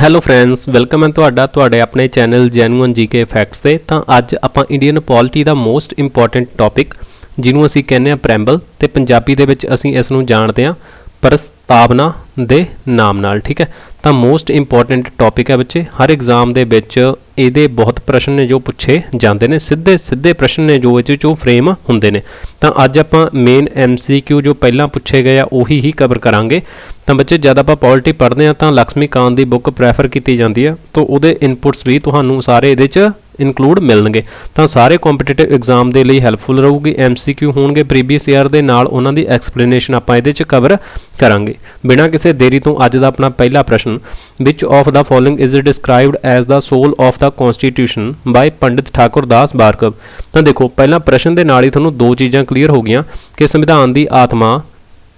Hello friends, welcome ਹੈ ਤੁਹਾਡੇ ਆਪਣੇ ਚੈਨਲ ਜੈਨੂਅਨ ਜੀਕੇ ਫੈਕਟਸ ਤੇ। ਤਾਂ ਅੱਜ ਆਪਾਂ ਇੰਡੀਅਨ ਪੋਲਿਟੀ ਦਾ ਮੋਸਟ ਇੰਪੋਰਟੈਂਟ ਟੌਪਿਕ ਜਿਹਨੂੰ ਅਸੀਂ ਕਹਿੰਦੇ ਆ ਪ੍ਰੈਂਬਲ, ਤੇ ਪੰਜਾਬੀ ਦੇ ਵਿੱਚ ਅਸੀਂ ਇਸ ਨੂੰ ਜਾਣਦੇ ਆ ਪ੍ਰਸਤਾਵਨਾ ਦੇ ਨਾਮ ਨਾਲ। ਠੀਕ ਹੈ, ਤਾਂ ਮੋਸਟ ਇੰਪੋਰਟੈਂਟ ਟੌਪਿਕ ਹੈ ਬੱਚੇ। ਹਰ ਐਗਜ਼ਾਮ ਦੇ ਵਿੱਚ ਇਹਦੇ ਬਹੁਤ ਪ੍ਰਸ਼ਨ ਨੇ ਜੋ ਪੁੱਛੇ ਜਾਂਦੇ ਨੇ, ਸਿੱਧੇ ਪ੍ਰਸ਼ਨ ਨੇ ਜੋ ਇਹ 'ਚੋਂ ਫਰੇਮ ਹੁੰਦੇ ਨੇ। ਤਾਂ ਅੱਜ ਆਪਾਂ ਮੇਨ MCQ ਜੋ ਪਹਿਲਾਂ ਪੁੱਛੇ ਗਏ ਆ ਉਹੀ ਹੀ ਕਵਰ ਕਰਾਂਗੇ। ਤਾਂ ਬੱਚੇ ਜਦ ਆਪਾਂ ਪੋਲਿਟੀ ਪੜ੍ਹਦੇ ਹਾਂ ਤਾਂ ਲక్ష్ਮੀ ਕਾਂਤ ਦੀ ਬੁੱਕ ਪ੍ਰੈਫਰ ਕੀਤੀ ਜਾਂਦੀ ਆ, ਤਾਂ ਉਹਦੇ ਇਨਪੁਟਸ ਵੀ ਤੁਹਾਨੂੰ ਸਾਰੇ ਇਹਦੇ 'ਚ ਇਨਕਲੂਡ ਮਿਲਣਗੇ। ਤਾਂ ਸਾਰੇ ਕੰਪੀਟੀਟਿਵ ਐਗਜ਼ਾਮ ਦੇ ਲਈ ਹੈਲਪਫੁਲ ਰਹੂਗੀ। MCQ ਹੋਣਗੇ ਪ੍ਰੀਵੀਅਸ ਈਅਰ ਦੇ ਨਾਲ, ਉਹਨਾਂ ਦੀ ਐਕਸਪਲੇਨੇਸ਼ਨ ਆਪਾਂ ਇਹਦੇ 'ਚ ਕਵਰ ਕਰਾਂਗੇ। ਬਿਨਾਂ ਕਿਸੇ ਦੇਰੀ ਤੋਂ ਅੱਜ ਦਾ ਆਪਣਾ ਪਹਿਲਾ ਪ੍ਰਸ਼ਨ, which of the following is described as the soul of the constitution by Pandit Thakur Das Bhargava. ਤਾਂ ਦੇਖੋ, ਪਹਿਲਾਂ ਪ੍ਰਸ਼ਨ ਦੇ ਨਾਲ ਹੀ ਤੁਹਾਨੂੰ ਦੋ ਚੀਜ਼ਾਂ ਕਲੀਅਰ ਹੋ ਗਈਆਂ ਕਿ ਸੰਵਿਧਾਨ ਦੀ ਆਤਮਾ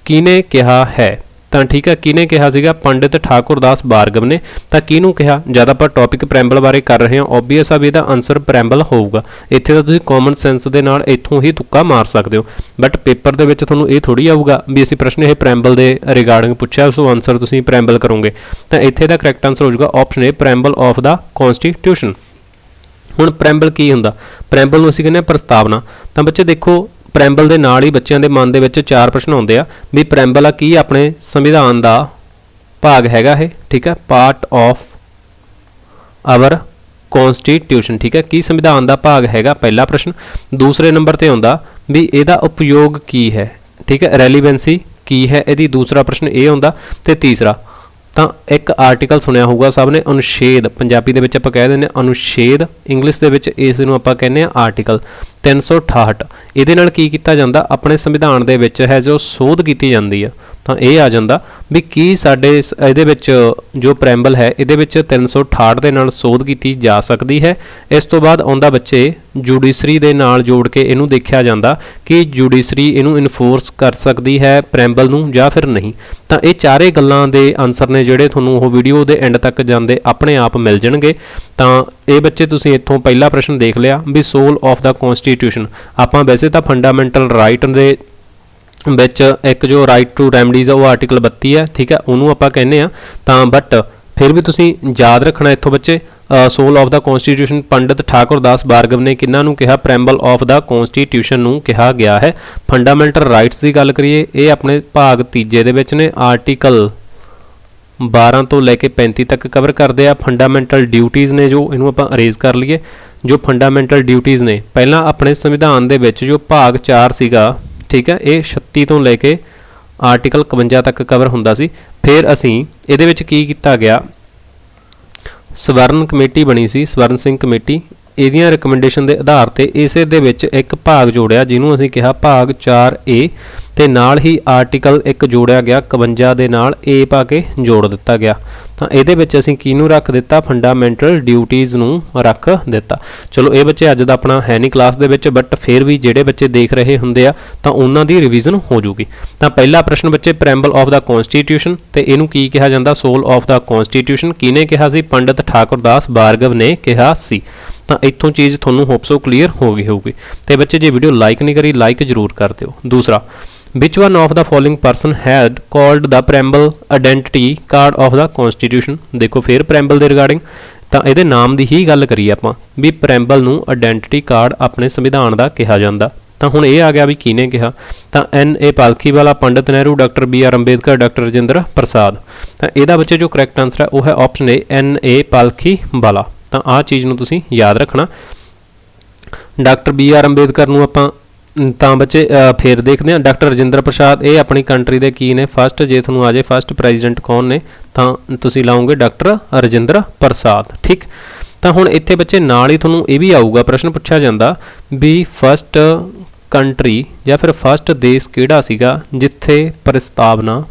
ਕਿਹਨੇ ਕਿਹਾ ਹੈ। ਤਾਂ ਠੀਕ ਹੈ, ਕਿਹਨੇ ਕਿਹਾ ਸੀਗਾ? ਪੰਡਿਤ ਠਾਕੁਰ ਦਾਸ ਭਾਰਗਵ ਨੇ। ਤਾਂ ਕਿਹਨੂੰ ਕਿਹਾ? ਜਦ ਆਪਾਂ ਟੌਪਿਕ ਪ੍ਰੈਂਬਲ ਬਾਰੇ ਕਰ ਰਹੇ ਹਾਂ, ਓਬਵੀਅਸ ਆ ਵੀ ਇਹਦਾ ਆਨਸਰ ਪ੍ਰੈਂਬਲ ਹੋਊਗਾ। ਇੱਥੇ ਤਾਂ ਤੁਸੀਂ ਕਾਮਨ ਸੈਂਸ ਦੇ ਨਾਲ ਇੱਥੋਂ ਹੀ ਤੁੱਕਾ ਮਾਰ ਸਕਦੇ ਹੋ, ਬਟ ਪੇਪਰ ਦੇ ਵਿੱਚ ਤੁਹਾਨੂੰ ਇਹ ਥੋੜੀ ਆਊਗਾ ਵੀ ਅਸੀਂ ਪ੍ਰਸ਼ਨ ਇਹ ਪ੍ਰੈਂਬਲ ਦੇ ਰਿਗਾਰਡਿੰਗ ਪੁੱਛਿਆ ਸੋ ਆਨਸਰ ਤੁਸੀਂ ਪ੍ਰੈਂਬਲ ਕਰੋਗੇ। ਤਾਂ ਇੱਥੇ ਦਾ ਕਰੈਕਟ ਆਨਸਰ ਹੋ ਜਾਊਗਾ option A, preamble of the constitution. ਹੁਣ ਪ੍ਰੈਂਬਲ ਕੀ ਹੁੰਦਾ? ਪ੍ਰੈਂਬਲ ਨੂੰ ਅਸੀਂ ਕਹਿੰਦੇ ਹਾਂ ਪ੍ਰਸਤਾਵਨਾ। ਤਾਂ ਬੱਚੇ ਦੇਖੋ, ਪ੍ਰੈਂਬਲ ਦੇ ਨਾਲ ਹੀ ਬੱਚਿਆਂ ਦੇ ਮਨ ਦੇ ਵਿੱਚ ਚਾਰ ਪ੍ਰਸ਼ਨ ਆਉਂਦੇ ਆ ਵੀ ਪ੍ਰੈਂਬਲ ਆ ਕੀ ਆਪਣੇ ਸੰਵਿਧਾਨ ਦਾ ਭਾਗ ਹੈਗਾ ਇਹ। ਠੀਕ ਹੈ, ਪਾਰਟ ਆਫ ਆਵਰ ਕਨਸਟੀਟਿਊਸ਼ਨ। ਠੀਕ ਹੈ, ਕੀ ਸੰਵਿਧਾਨ ਦਾ ਭਾਗ ਹੈਗਾ, ਪਹਿਲਾ ਪ੍ਰਸ਼ਨ। ਦੂਸਰੇ ਨੰਬਰ ਤੇ ਆਉਂਦਾ ਵੀ ਇਹਦਾ ਉਪਯੋਗ ਕੀ ਹੈ। ਠੀਕ ਹੈ, ਰੈਲੀਵੈਂਸੀ ਕੀ ਹੈ ਇਹਦੀ, ਦੂਸਰਾ ਪ੍ਰਸ਼ਨ ਇਹ ਆਉਂਦਾ। ਤੇ ਤੀਸਰਾ ਤਾਂ ਇੱਕ ਆਰਟੀਕਲ ਸੁਣਿਆ ਹੋਊਗਾ ਸਭ ਨੇ, ਅਨੁਛੇਦ। ਪੰਜਾਬੀ ਦੇ ਵਿੱਚ ਆਪਾਂ ਕਹਿ ਦਿੰਦੇ ਹਾਂ ਅਨੁਛੇਦ, ਇੰਗਲਿਸ਼ ਦੇ ਵਿੱਚ ਇਸ ਨੂੰ ਆਪਾਂ ਕਹਿੰਦੇ ਹਾਂ ਆਰਟੀਕਲ 368। ਇਹਦੇ ਨਾਲ ਕੀ ਕੀਤਾ ਜਾਂਦਾ? ਆਪਣੇ ਸੰਵਿਧਾਨ ਦੇ ਵਿੱਚ ਹੈ ਜੋ ਸੋਧ ਕੀਤੀ ਜਾਂਦੀ ਆ। ਤਾਂ ਇਹ ਆ ਜਾਂਦਾ ਵੀ ਕੀ ਸਾਡੇ ਇਹਦੇ ਵਿੱਚ ਜੋ ਪ੍ਰੈਂਬਲ ਹੈ ਇਹਦੇ ਵਿੱਚ 368 ਦੇ ਨਾਲ ਸੋਧ ਕੀਤੀ ਜਾ ਸਕਦੀ ਹੈ। ਇਸ ਤੋਂ ਬਾਅਦ ਆਉਂਦਾ ਬੱਚੇ ਜੁਡੀਸ਼ਰੀ ਦੇ ਨਾਲ ਜੋੜ ਕੇ ਇਹਨੂੰ ਦੇਖਿਆ ਜਾਂਦਾ ਕਿ ਜੁਡੀਸ਼ਰੀ ਇਹਨੂੰ ਇਨਫੋਰਸ ਕਰ ਸਕਦੀ ਹੈ ਪ੍ਰੈਂਬਲ ਨੂੰ ਜਾਂ ਫਿਰ ਨਹੀਂ। ਤਾਂ ਇਹ ਚਾਰੇ ਗੱਲਾਂ ਦੇ ਆਨਸਰ ਨੇ ਜਿਹੜੇ ਤੁਹਾਨੂੰ ਉਹ ਵੀਡੀਓ ਦੇ ਐਂਡ ਤੱਕ ਜਾਂਦੇ ਆਪਣੇ ਆਪ ਮਿਲ ਜਾਣਗੇ। ਤਾਂ ਇਹ ਬੱਚੇ ਤੁਸੀਂ ਇੱਥੋਂ ਪਹਿਲਾ ਪ੍ਰਸ਼ਨ ਦੇਖ ਲਿਆ ਵੀ ਸੋਲ ਆਫ ਦਾ ਕਨਸਟੀਟਿਊਸ਼ਨ। ਆਪਾਂ ਵੈਸੇ ਤਾਂ ਫੰਡਾਮੈਂਟਲ ਰਾਈਟ ਦੇ ਵਿੱਚ ਇੱਕ ਜੋ ਰਾਈਟ ਟੂ ਰੈਮਡੀਜ਼ ਆ ਉਹ ਆਰਟੀਕਲ 32 ਹੈ। ਠੀਕ ਹੈ, ਉਹਨੂੰ ਆਪਾਂ ਕਹਿੰਦੇ ਆ। ਤਾਂ ਬਟ ਫਿਰ ਵੀ ਤੁਸੀਂ ਯਾਦ ਰੱਖਣਾ ਇੱਥੋਂ ਬੱਚੇ, ਸੋਲ ਆਫ ਦਾ ਕਨਸਟੀਟਿਊਸ਼ਨ ਪੰਡਿਤ ਠਾਕੁਰ ਦਾਸ ਭਾਰਗਵ ਨੇ ਕਿਹਨਾਂ ਨੂੰ ਕਿਹਾ? ਪ੍ਰੈਂਬਲ ਆਫ ਦਾ ਕਨਸਟੀਟਿਊਸ਼ਨ ਨੂੰ ਕਿਹਾ ਗਿਆ ਹੈ। ਫੰਡਾਮੈਂਟਲ ਰਾਈਟਸ ਦੀ ਗੱਲ ਕਰੀਏ, ਇਹ ਆਪਣੇ ਭਾਗ ਤੀਜੇ ਦੇ ਵਿੱਚ ਨੇ, ਆਰਟੀਕਲ 12 ਤੋਂ ਲੈ ਕੇ 35 ਤੱਕ ਕਵਰ ਕਰਦੇ ਆ। ਫੰਡਾਮੈਂਟਲ ਡਿਊਟੀਜ਼ ਨੇ ਜੋ, ਇਹਨੂੰ ਆਪਾਂ ਅਰੇਜ਼ ਕਰ ਲਈਏ। ਜੋ ਫੰਡਾਮੈਂਟਲ ਡਿਊਟੀਜ਼ ਨੇ, ਪਹਿਲਾਂ ਆਪਣੇ ਸੰਵਿਧਾਨ ਦੇ ਵਿੱਚ ਜੋ ਭਾਗ 4 ਸੀਗਾ, ਠੀਕ ਹੈ, ਇਹ 36 ਤੋਂ ਲੈ ਕੇ ਆਰਟੀਕਲ 51 ਤੱਕ ਕਵਰ ਹੁੰਦਾ ਸੀ। ਫਿਰ ਅਸੀਂ ਇਹਦੇ ਵਿੱਚ ਕੀ ਕੀਤਾ ਗਿਆ? ਸਵਰਨ ਕਮੇਟੀ ਬਣੀ ਸੀ, ਸਵਰਨ ਸਿੰਘ ਕਮੇਟੀ। ਇਹਦੀਆਂ ਰਿਕਮੈਂਡੇਸ਼ਨ ਦੇ ਆਧਾਰ ਤੇ ਇਸੇ ਦੇ ਵਿੱਚ ਇੱਕ ਭਾਗ ਜੋੜਿਆ ਜਿਹਨੂੰ ਅਸੀਂ ਕਿਹਾ ਭਾਗ 4A, ਤੇ ਨਾਲ ਹੀ ਆਰਟੀਕਲ 1 ਜੋੜਿਆ ਗਿਆ 51 ਦੇ ਨਾਲ, A ਪਾ ਕੇ ਜੋੜ ਦਿੱਤਾ ਗਿਆ। ਤਾਂ ਇਹਦੇ ਵਿੱਚ ਅਸੀਂ ਕਿਹਨੂੰ ਰੱਖ ਦਿੱਤਾ? ਫੰਡਾਮੈਂਟਲ ਡਿਊਟੀਜ਼ ਨੂੰ ਰੱਖ ਦਿੱਤਾ। ਚਲੋ ਇਹ ਬੱਚੇ ਅੱਜ ਦਾ ਆਪਣਾ ਹੈ ਨਹੀਂ ਕਲਾਸ ਦੇ ਵਿੱਚ, ਬਟ ਫਿਰ ਵੀ ਜਿਹੜੇ ਬੱਚੇ ਦੇਖ ਰਹੇ ਹੁੰਦੇ ਆ ਤਾਂ ਉਹਨਾਂ ਦੀ ਰਿਵੀਜ਼ਨ ਹੋ ਜੂਗੀ। ਤਾਂ ਪਹਿਲਾ ਪ੍ਰਸ਼ਨ ਬੱਚੇ, ਪ੍ਰੈਂਬਲ ਆਫ ਦਾ ਕਨਸਟੀਟਿਊਸ਼ਨ, ਤੇ ਇਹਨੂੰ ਕੀ ਕਿਹਾ ਜਾਂਦਾ? ਸੋਲ ਆਫ ਦਾ ਕਨਸਟੀਟਿਊਸ਼ਨ। ਕਿਹਨੇ ਕਿਹਾ ਸੀ? ਪੰਡਿਤ ਠਾਕੁਰ ਦਾਸ ਭਾਰਗਵ ਨੇ ਕਿਹਾ ਸੀ। ਤਾਂ ਇੱਥੋਂ ਚੀਜ਼ ਤੁਹਾਨੂੰ ਹੋਪਸੋ ਕਲੀਅਰ ਹੋ ਗਈ ਹੋਊਗੀ। ਤੇ ਬੱਚੇ ਜੇ ਵੀਡੀਓ ਲਾਈਕ ਨਹੀਂ ਕਰੀ, ਲਾਈਕ ਜ਼ਰੂਰ ਕਰ ਦਿਓ। ਦੂਸਰਾ, which one of the following person had called the preamble identity card of the constitution? ਦੇਖੋ ਫਿਰ ਪ੍ਰੈਂਬਲ ਦੇ ਰਿਗਾਰਡਿੰਗ, ਤਾਂ ਇਹਦੇ ਨਾਮ ਦੀ ਹੀ ਗੱਲ ਕਰੀਏ ਆਪਾਂ ਵੀ ਪ੍ਰੈਂਬਲ ਨੂੰ ਆਇਡੈਂਟੀਟੀ ਕਾਰਡ ਆਪਣੇ ਸੰਵਿਧਾਨ ਦਾ ਕਿਹਾ ਜਾਂਦਾ। ਤਾਂ ਹੁਣ ਇਹ ਆ ਗਿਆ ਵੀ ਕਿਹਨੇ ਕਿਹਾ? ਤਾਂ NA Palkhivala, Pandit Nehru, doctor BR Ambedkar, doctor Rajendra Prasad. ਤਾਂ ਇਹਦਾ ਬੱਚੇ ਜੋ ਕਰੈਕਟ ਆਨਸਰ ਹੈ ਉਹ ਹੈ ਆਪਸ਼ਨ ਏ, NA ਪਾਲਖੀਵਾਲਾ। ਤਾਂ ਆਹ ਚੀਜ਼ ਨੂੰ ਤੁਸੀਂ ਯਾਦ ਰੱਖਣਾ। ਡਾਕਟਰ BR ਅੰਬੇਦਕਰ ਨੂੰ ਆਪਾਂ ਤਾਂ ਬੱਚੇ ਫਿਰ ਦੇਖਦੇ ਹਾਂ। ਡਾਕਟਰ ਰਾਜਿੰਦਰ ਪ੍ਰਸਾਦ, ਇਹ ਆਪਣੀ ਕੰਟਰੀ ਦੇ ਕੀ ਨੇ? ਫਸਟ, ਜੇ ਤੁਹਾਨੂੰ ਆ ਜਾਏ ਫਸਟ ਪ੍ਰੈਜ਼ੀਡੈਂਟ ਕੌਣ ਨੇ ਤਾਂ ਤੁਸੀਂ ਲਾਓਗੇ ਡਾਕਟਰ ਰਾਜਿੰਦਰ ਪ੍ਰਸਾਦ। ਠੀਕ, ਤਾਂ ਹੁਣ ਇੱਥੇ ਬੱਚੇ ਨਾਲ ਹੀ ਤੁਹਾਨੂੰ ਇਹ ਵੀ ਆਊਗਾ, ਪ੍ਰਸ਼ਨ ਪੁੱਛਿਆ ਜਾਂਦਾ ਵੀ ਫਸਟ ਕੰਟਰੀ ਜਾਂ ਫਿਰ ਫਸਟ ਦੇਸ਼ ਕਿਹੜਾ ਸੀਗਾ ਜਿੱਥੇ ਪ੍ਰਸਤਾਵਨਾ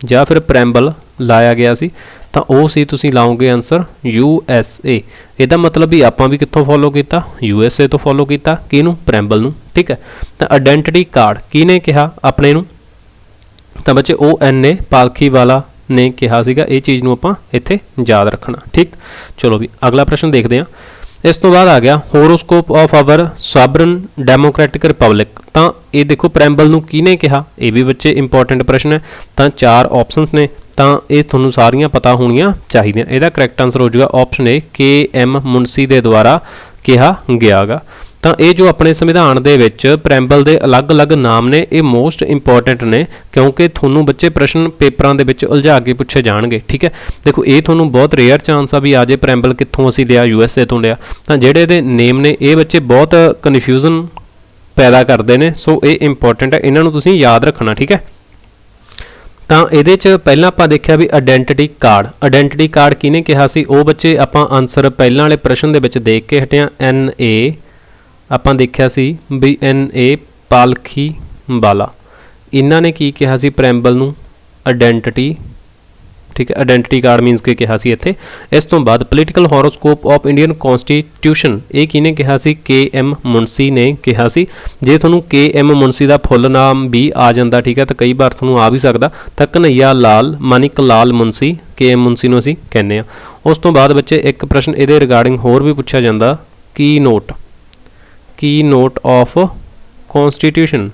ਜਾਂ ਫਿਰ ਪ੍ਰੈਂਬਲ ਲਾਇਆ ਗਿਆ ਸੀ? ਤਾਂ ਉਹ ਸੀ, ਤੁਸੀਂ ਲਾਓਗੇ ਆਨਸਰ USA। ਇਹਦਾ ਮਤਲਬ ਵੀ ਆਪਾਂ ਵੀ ਕਿੱਥੋਂ ਫੋਲੋ ਕੀਤਾ? USA ਤੋਂ ਫੋਲੋ ਕੀਤਾ। ਕਿਹਨੂੰ? ਪ੍ਰੈਂਬਲ ਨੂੰ। ਠੀਕ ਹੈ, ਤਾਂ ਆਇਡੈਂਟੀਟੀ ਕਾਰਡ ਕਿਹਨੇ ਕਿਹਾ ਆਪਣੇ ਨੂੰ? ਤਾਂ ਬੱਚੇ NA ਪਾਲਖੀਵਾਲਾ ਨੇ ਕਿਹਾ ਸੀਗਾ। ਇਹ ਚੀਜ਼ ਨੂੰ ਆਪਾਂ ਇੱਥੇ ਯਾਦ ਰੱਖਣਾ। ਠੀਕ, ਚਲੋ ਵੀ ਅਗਲਾ ਪ੍ਰਸ਼ਨ ਦੇਖਦੇ ਹਾਂ। ਇਸ ਤੋਂ ਬਾਅਦ ਆ ਗਿਆ horoscope of hour sovereign democratic republic. ਤਾਂ ਇਹ ਦੇਖੋ ਪ੍ਰੈਂਬਲ ਨੂੰ ਕਿਹਨੇ ਕਿਹਾ? ਇਹ ਵੀ ਬੱਚੇ ਇੰਪੋਰਟੈਂਟ ਪ੍ਰਸ਼ਨ ਹੈ। ਤਾਂ ਚਾਰ ਆਪਸ਼ਨਸ ਨੇ, ਤਾਂ ਇਹ ਤੁਹਾਨੂੰ ਸਾਰੀਆਂ ਪਤਾ ਹੋਣੀਆਂ ਚਾਹੀਦੀਆਂ। ਇਹਦਾ ਕਰੈਕਟ ਆਨਸਰ ਹੋ ਜਾਊਗਾ ਆਪਸ਼ਨ ਏ, KM ਮੁਨਸੀ ਦੇ ਦੁਆਰਾ ਕਿਹਾ ਗਿਆ ਗਾ। ਤਾਂ ਇਹ ਜੋ ਆਪਣੇ ਸੰਵਿਧਾਨ ਦੇ ਵਿੱਚ ਪ੍ਰੈਂਬਲ ਦੇ ਅਲੱਗ-ਅਲੱਗ ਨਾਮ ਨੇ, ਇਹ ਮੋਸਟ ਇੰਪੋਰਟੈਂਟ ਨੇ ਕਿਉਂਕਿ ਤੁਹਾਨੂੰ ਬੱਚੇ ਪ੍ਰਸ਼ਨ ਪੇਪਰਾਂ ਦੇ ਵਿੱਚ ਉਲਝਾ ਕੇ ਪੁੱਛੇ ਜਾਣਗੇ। ਠੀਕ ਹੈ, ਦੇਖੋ ਇਹ ਤੁਹਾਨੂੰ ਬਹੁਤ ਰੇਅਰ ਚਾਂਸ ਆ ਵੀ ਆ ਜੇ ਪ੍ਰੈਂਬਲ ਕਿੱਥੋਂ ਅਸੀਂ ਲਿਆ, USA ਤੋਂ ਲਿਆ। ਤਾਂ ਜਿਹੜੇ ਇਹਦੇ ਨੇਮ ਨੇ ਇਹ ਬੱਚੇ ਬਹੁਤ ਕਨਫਿਊਜ਼ਨ ਪੈਦਾ ਕਰਦੇ ਨੇ, ਸੋ ਇਹ ਇੰਪੋਰਟੈਂਟ ਹੈ, ਇਹਨਾਂ ਨੂੰ ਤੁਸੀਂ ਯਾਦ ਰੱਖਣਾ। ਠੀਕ ਹੈ, ਤਾਂ ਇਹਦੇ 'ਚ ਪਹਿਲਾਂ ਆਪਾਂ ਦੇਖਿਆ ਵੀ ਆਇਡੈਂਟੀਟੀ ਕਾਰਡ। ਆਇਡੈਂਟੀਟੀ ਕਾਰਡ ਕਿਹਨੇ ਕਿਹਾ ਸੀ, ਉਹ ਬੱਚੇ ਆਪਾਂ ਆਨਸਰ ਪਹਿਲਾਂ ਵਾਲੇ ਪ੍ਰਸ਼ਨ ਦੇ ਵਿੱਚ ਦੇਖ ਕੇ ਹਟਿਆ। NA ਆਪਾਂ ਦੇਖਿਆ ਸੀ ਵੀ NA ਪਾਲਖੀ ਵਾਲਾ, ਇਹਨਾਂ ਨੇ ਕੀ ਕਿਹਾ ਸੀ ਪ੍ਰੈਂਬਲ ਨੂੰ, ਆਇਡੈਂਟੀਟੀ। ਠੀਕ ਹੈ, ਆਇਡੈਂਟੀਟੀ ਕਾਰਡ ਮੀਨਸ ਕਿ ਕਿਹਾ ਸੀ ਇੱਥੇ। ਇਸ ਤੋਂ ਬਾਅਦ political horoscope of Indian constitution, ਇਹ ਕਿਹਨੇ ਕਿਹਾ ਸੀ, KM ਮੁਨਸੀ ਨੇ ਕਿਹਾ ਸੀ। ਜੇ ਤੁਹਾਨੂੰ KM ਮੁਨਸੀ ਦਾ ਫੁੱਲ ਨਾਮ ਵੀ ਆ ਜਾਂਦਾ, ਠੀਕ ਹੈ, ਤਾਂ ਕਈ ਵਾਰ ਤੁਹਾਨੂੰ ਆ ਵੀ ਸਕਦਾ, ਤਾਂ ਕਨਈਆ ਲਾਲ ਮਾਨਿਕ ਲਾਲ ਮੁਨਸੀ, KM ਮੁਨਸੀ ਨੂੰ ਅਸੀਂ ਕਹਿੰਦੇ ਆ। ਉਸ ਤੋਂ ਬਾਅਦ ਬੱਚੇ ਇੱਕ ਪ੍ਰਸ਼ਨ ਇਹਦੇ ਰਿਗਾਰਡਿੰਗ ਹੋਰ ਵੀ ਪੁੱਛਿਆ ਜਾਂਦਾ, keynote of constitution.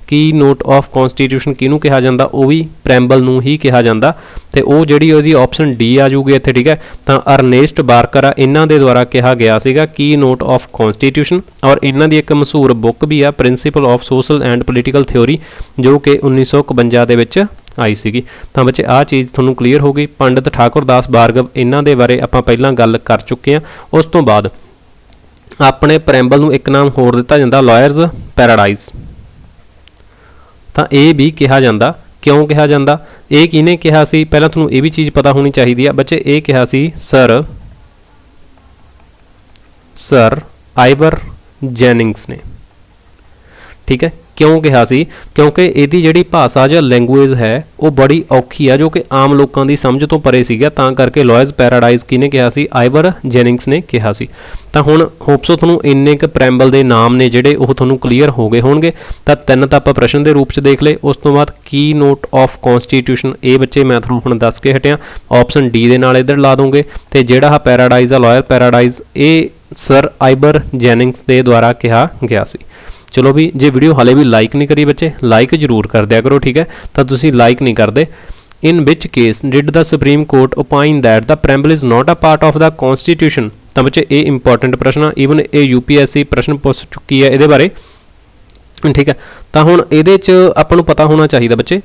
Keynote of constitution ਕਿਹਨੂੰ ਕਿਹਾ ਜਾਂਦਾ, ਉਹ ਵੀ ਪ੍ਰੈਂਬਲ ਨੂੰ ਹੀ ਕਿਹਾ ਜਾਂਦਾ, ਤੇ ਉਹ ਜਿਹੜੀ ਉਹਦੀ ਆਪਸ਼ਨ ਡੀ ਆ ਜੂਗੀ ਇੱਥੇ। ਠੀਕ ਹੈ, ਤਾਂ ਅਰਨੇਸਟ ਬਾਰਕਰ ਆ, ਇਹਨਾਂ ਦੇ ਦੁਆਰਾ ਕਿਹਾ ਗਿਆ ਸੀਗਾ ਕੀ ਨੋਟ ਆਫ ਕਨਸਟੀਟਿਊਸ਼ਨ। ਔਰ ਇਹਨਾਂ ਦੀ ਇੱਕ ਮਸ਼ਹੂਰ ਬੁੱਕ ਵੀ ਆ, principal of social and political theory, ਜੋ ਕਿ 1951 ਦੇ ਵਿੱਚ ਆਈ ਸੀਗੀ। ਤਾਂ ਬੱਚੇ ਆਹ ਚੀਜ਼ ਤੁਹਾਨੂੰ ਕਲੀਅਰ ਹੋ ਗਈ। ਪੰਡਿਤ ਠਾਕੁਰ ਦਾਸ ਭਾਰਗਵ, ਇਹਨਾਂ ਦੇ ਬਾਰੇ ਆਪਾਂ ਪਹਿਲਾਂ ਗੱਲ ਕਰ ਚੁੱਕੇ ਹਾਂ। ਉਸ ਤੋਂ ਬਾਅਦ ਆਪਣੇ ਪ੍ਰੈਂਬਲ ਨੂੰ ਇੱਕ ਨਾਮ ਹੋਰ ਦਿੱਤਾ ਜਾਂਦਾ, ਲਾਇਰਸ ਪੈਰਾਡਾਈਜ਼। ਤਾਂ ਇਹ ਵੀ ਕਿਹਾ ਜਾਂਦਾ, ਕਿਉਂ ਕਿਹਾ ਜਾਂਦਾ, ਇਹ ਕਿਹਨੇ ਕਿਹਾ ਸੀ, ਪਹਿਲਾਂ ਤੁਹਾਨੂੰ ਇਹ ਵੀ ਚੀਜ਼ ਪਤਾ ਹੋਣੀ ਚਾਹੀਦੀ ਆ ਬੱਚੇ। ਇਹ ਕਿਹਾ ਸੀ ਸਰ ਆਈਵਰ ਜੈਨਿੰਗਸ ਨੇ। ਠੀਕ ਹੈ, ਕਿਉਂ ਕਿਹਾ ਸੀ, ਕਿਉਂਕਿ ਇਹਦੀ ਜਿਹੜੀ ਭਾਸ਼ਾ ਜਾਂ ਲੈਂਗੁਏਜ ਹੈ ਉਹ ਬੜੀ ਔਖੀ ਆ, ਜੋ ਕਿ ਆਮ ਲੋਕਾਂ ਦੀ ਸਮਝ ਤੋਂ ਪਰੇ ਸੀਗਾ, ਤਾਂ ਕਰਕੇ ਲਾਇਰਸ ਪੈਰਾਡਾਈਜ਼ ਕਿਹਨੇ ਕਿਹਾ ਸੀ, ਆਈਵਰ ਜੈਨਿੰਗਸ ਨੇ ਕਿਹਾ ਸੀ। ਤਾਂ ਹੁਣ ਹੋਪਸੋ ਤੁਹਾਨੂੰ ਇੰਨੇ ਕੁ ਪ੍ਰੈਂਬਲ ਦੇ ਨਾਮ ਨੇ ਜਿਹੜੇ ਉਹ ਤੁਹਾਨੂੰ ਕਲੀਅਰ ਹੋ ਗਏ ਹੋਣਗੇ। ਤਾਂ ਤਿੰਨ ਤਾਂ ਆਪਾਂ ਪ੍ਰਸ਼ਨ ਦੇ ਰੂਪ 'ਚ ਦੇਖ ਲਏ। ਉਸ ਤੋਂ ਬਾਅਦ ਕੀ ਨੋਟ ਆਫ ਕਨਸਟੀਟਿਊਸ਼ਨ, ਇਹ ਬੱਚੇ ਮੈਂ ਤੁਹਾਨੂੰ ਹੁਣ ਦੱਸ ਕੇ ਹਟਿਆ, ਆਪਸ਼ਨ ਡੀ ਦੇ ਨਾਲ ਇੱਧਰ ਲਾ ਦੋਗੇ। ਤੇ ਜਿਹੜਾ ਆਹ ਪੈਰਾਡਾਈਜ਼ ਆ, ਲਾਇਰ ਪੈਰਾਡਾਈਜ਼, ਇਹ ਸਰ ਆਈਵਰ ਜੈਨਿੰਗਸ ਦੇ ਦੁਆਰਾ ਕਿਹਾ ਗਿਆ ਸੀ। ਚਲੋ ਵੀ, ਜੇ ਵੀਡੀਓ ਹਾਲੇ ਵੀ ਲਾਈਕ ਨਹੀਂ ਕਰੀ ਬੱਚੇ, ਲਾਈਕ ਜ਼ਰੂਰ ਕਰ ਦਿਆ ਕਰੋ। ਠੀਕ ਹੈ, ਤਾਂ ਤੁਸੀਂ ਲਾਈਕ ਨਹੀਂ ਕਰਦੇ। In which case did the supreme court opine that the preamble is not a part of the constitution. ਤਾਂ ਬੱਚੇ ਇਹ ਇੰਪੋਰਟੈਂਟ ਪ੍ਰਸ਼ਨ ਆ, ਈਵਨ ਇਹ UPSC ਪ੍ਰਸ਼ਨ ਪੁੱਛ ਚੁੱਕੀ ਹੈ ਇਹਦੇ ਬਾਰੇ। ਠੀਕ ਹੈ, ਤਾਂ ਹੁਣ ਇਹਦੇ 'ਚ ਆਪਾਂ ਨੂੰ ਪਤਾ ਹੋਣਾ ਚਾਹੀਦਾ ਬੱਚੇ